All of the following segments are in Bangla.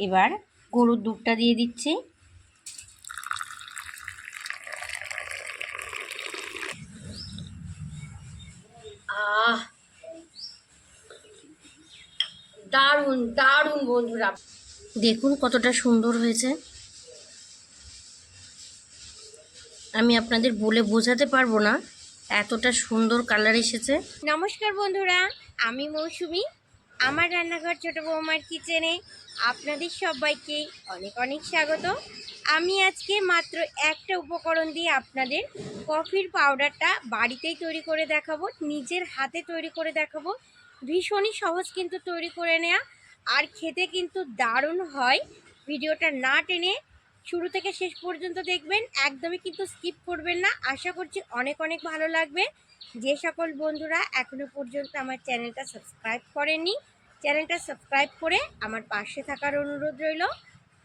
এবার গরুর দুধটা দিয়ে দিচ্ছি। দারুণ দারুণ বন্ধুরা, দেখুন কতটা সুন্দর হয়েছে। আমি আপনাদের বলে বোঝাতে পারবো না, এতটা সুন্দর কালার এসেছে। নমস্কার বন্ধুরা, আমি মৌসুমি। আমার রান্নাঘর ছোট বৌমার কিচেনে আপনাদের সবাইকে অনেক অনেক স্বাগত। আমি আজকে মাত্র একটা উপকরণ দিয়ে আপনাদের কফির পাউডারটা বাড়িতেই তৈরি করে দেখাবো, নিজের হাতে তৈরি করে দেখাবো। ভীষণই সহজ কিন্তু তৈরি করে নেওয়া, আর খেতে কিন্তু দারুণ হয়। ভিডিওটা না টেনে শুরু থেকে শেষ পর্যন্ত দেখবেন, একদমই কিন্তু স্কিপ করবেন না। আশা করছি অনেক অনেক ভালো লাগবে। যে সকল বন্ধুরা এখনো পর্যন্ত আমার চ্যানেলটা সাবস্ক্রাইব করেননি, চ্যানেলটা সাবস্ক্রাইব করে আমার পাশে থাকার অনুরোধ রইল।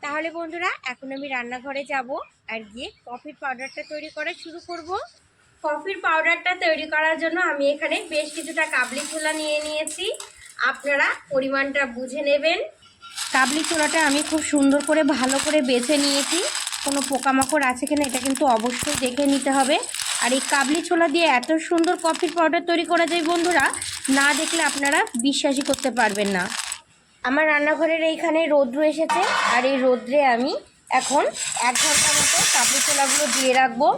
তাহলে বন্ধুরা, এখন আমি রান্নাঘরে যাব আর গিয়ে কফির পাউডারটা তৈরি করা শুরু করব। কফির পাউডারটা তৈরি করার জন্য আমি এখানে বেশ কিছুটা কাবলি ছোলা নিয়ে নিয়েছি। আপনারা পরিমাণটা বুঝে নেবেন। কাবলি ছোলাটা আমি খুব সুন্দর করে ভালো করে বেছে নিয়েছি, কোনো পোকামাকড় আছে কিনা এটা কিন্তু অবশ্যই দেখে নিতে হবে। আর এই কাবলি ছোলা দিয়ে এত সুন্দর কফির পাউডার তৈরি করা যায় বন্ধুরা, না দেখলে আপনারা বিশ্বাসই করতে পারবেন না। আমার রান্নাঘরের এইখানে রৌদ্র এসেছে, আর এই রৌদ্রে আমি এখন 1 ঘন্টা মতো কাবলি ছোলাগুলো দিয়ে রাখবো।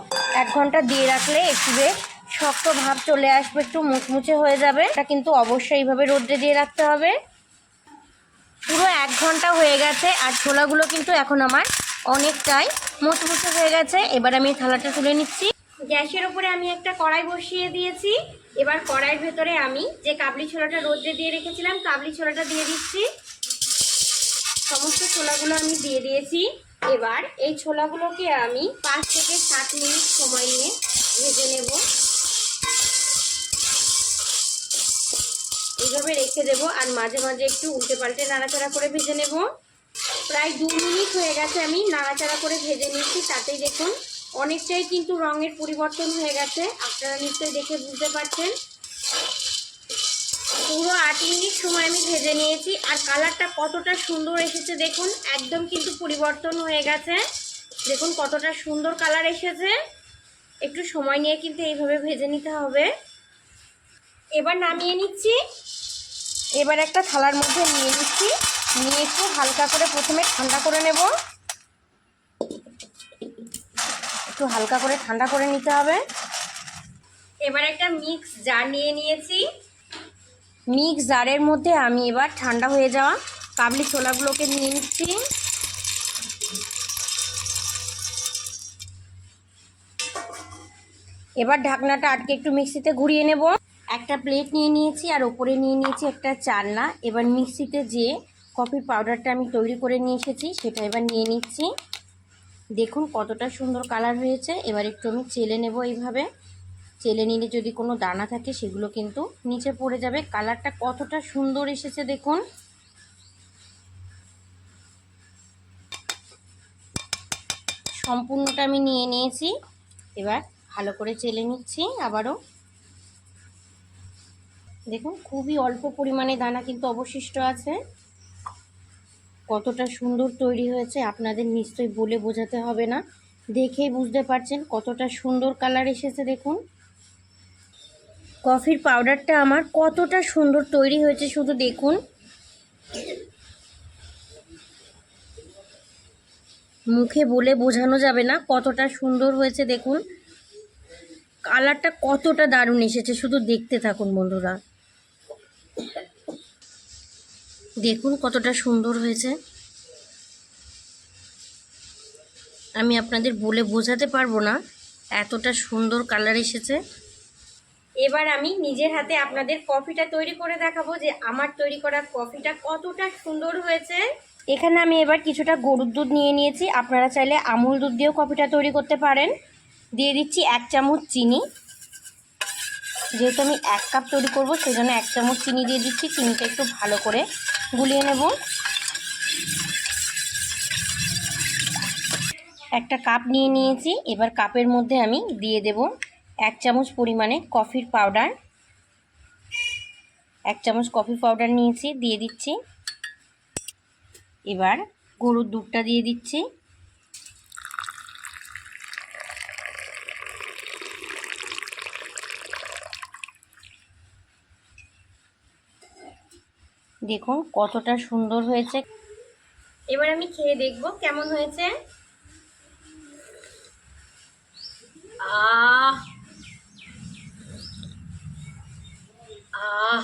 1 ঘন্টা দিয়ে রাখলে একটু বেশ শক্ত ভাব চলে আসবে, একটু মুচমুচে হয়ে যাবে। এটা কিন্তু অবশ্যই এইভাবে রৌদ্রে দিয়ে রাখতে হবে। পুরো 1 ঘন্টা হয়ে গেছে, আর ছোলাগুলো কিন্তু এখন আমার অনেকটাই মুচমুচে হয়ে গেছে। এবার আমি থালাটা তুলে নিচ্ছি। গ্যাসের উপরে আমি একটা কড়াই বসিয়ে দিয়েছি। এবার কড়াইয়ের ভেতরে আমি যে কাবলি ছোলাটা রোদ্রে দিয়ে রেখেছিলাম, কাবলি ছোলাটা দিয়ে দিচ্ছি। সমস্ত ছোলাগুলো আমি দিয়ে দিয়েছি। এবার এই ছোলাগুলোকে আমি 5 থেকে 7 মিনিট সময় নিয়ে ভেজে নেব। এইভাবে রেখে দেব, আর মাঝে মাঝে একটু উল্টে পাল্টে নাড়াচাড়া করে ভেজে নেব। প্রায় 2 মিনিট হয়ে গেছে আমি নাড়াচাড়া করে ভেজে নিচ্ছি। তাতেই দেখুন অনেকটাই কিন্তু রঙের পরিবর্তন হয়ে গেছে, আপনারা নিশ্চয়ই দেখে বুঝতে পারছেন। পুরো 8 মিনিট সময় আমি ভেজে নিয়েছি, আর কালারটা কতটা সুন্দর এসেছে দেখুন, একদম কিন্তু পরিবর্তন হয়ে গেছে। দেখুন কতটা সুন্দর কালার এসেছে। একটু সময় নিয়ে কিন্তু এইভাবে ভেজে নিতে হবে। এবার নামিয়ে নিচ্ছি। এবার একটা থালার মধ্যে নিয়ে নিচ্ছি, নিয়ে একটু হালকা করে প্রথমে ঠান্ডা করে নেব। একটু হালকা করে ঠান্ডা করে নিতে হবে। এবার একটা মিক্স জার নিয়ে নিয়েছি। মিক্স জারের মধ্যে আমি এবার ঠান্ডা হয়ে যাওয়া কাবলি ছোলাগুলোকে নিয়ে নিচ্ছি। এবার ঢাকনাটা আটকে একটু মিক্সিতে ঘুরিয়ে নেব। একটা প্লেট নিয়ে নিয়েছি, আর ওপরে নিয়ে নিয়েছি একটা চালনা। এবার মিক্সিতে যে কফির পাউডারটা আমি তৈরি করে নিয়ে এসেছি সেটা এবার নিয়ে নিচ্ছি। দেখুন কতটা সুন্দর কালার হয়েছে। এবার একটু আমি চেলে নেব। এইভাবে চেলে নিলে যদি কোনো দানা থাকে সেগুলো কিন্তু নিচে পড়ে যাবে। কালারটা কতটা সুন্দর এসেছে দেখুন। সম্পূর্ণটা আমি নিয়ে নিয়েছি। এবার ভালো করে চেলে নিচ্ছি আবারও। দেখুন খুবই অল্প পরিমাণে দানা কিন্তু অবশিষ্ট আছে। কতটা সুন্দর তৈরি হয়েছে আপনাদের নিশ্চয়ই বলে বোঝাতে হবে না, দেখেই বুঝতে পারছেন কতটা সুন্দর কালার এসেছে। দেখুন কফির পাউডারটা আমার কতটা সুন্দর তৈরি হয়েছে শুধু দেখুন। মুখে বলে বোঝানো যাবে না কতটা সুন্দর হয়েছে। দেখুন কালারটা কতটা দারুণ এসেছে, শুধু দেখতে থাকুন বন্ধুরা। দেখুন কতটা সুন্দর হয়েছে, আমি আপনাদের বলে বোঝাতে পারবো না, এতটা সুন্দর কালার এসেছে। এবার আমি নিজের হাতে আপনাদের কফিটা তৈরি করে দেখাবো যে আমার তৈরি করা কফিটা কতটা সুন্দর হয়েছে। এখানে আমি এবার কিছুটা গরুর দুধ নিয়ে নিয়েছি, আপনারা চাইলে আমুল দুধ দিয়েও কফিটা তৈরি করতে পারেন। দিয়ে দিচ্ছি 1 চামচ চিনি। যেহেতু আমি 1 কাপ তৈরি করবো সেই জন্য 1 চামচ চিনি দিয়ে দিচ্ছি। চিনিটা একটু ভালো করে গুলিয়ে নেব। একটা কাপ নিয়ে নিয়েছি। এবার কাপের মধ্যে আমি দিয়ে দেব 1 চামচ পরিমাণে কফির পাউডার। 1 চামচ কফি পাউডার নিয়েছি, দিয়ে দিচ্ছি। এবার গরুর দুধটা দিয়ে দিচ্ছি। দেখুন কতটা সুন্দর হয়েছে। এবার আমি খেয়ে দেখব কেমন হয়েছে। আহ আহ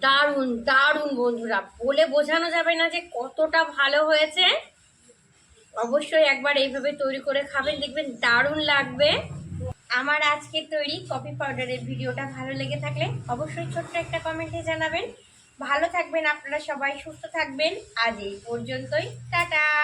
দারুণ দারুণ বন্ধুরা, বলে বোঝানো যাবে না যে কতটা ভালো হয়েছে। অবশ্যই একবার এইভাবে তৈরি করে খাবেন, দেখবেন দারুণ লাগবে। আমার আজকের তৈরি কফি পাউডারের ভিডিওটা ভালো লেগে থাকলে অবশ্যই ছোট্ট একটা কমেন্টে জানাবেন। ভালো থাকবেন আপনারা সবাই, সুস্থ থাকবেন। আজ এই পর্যন্তই, টাটা।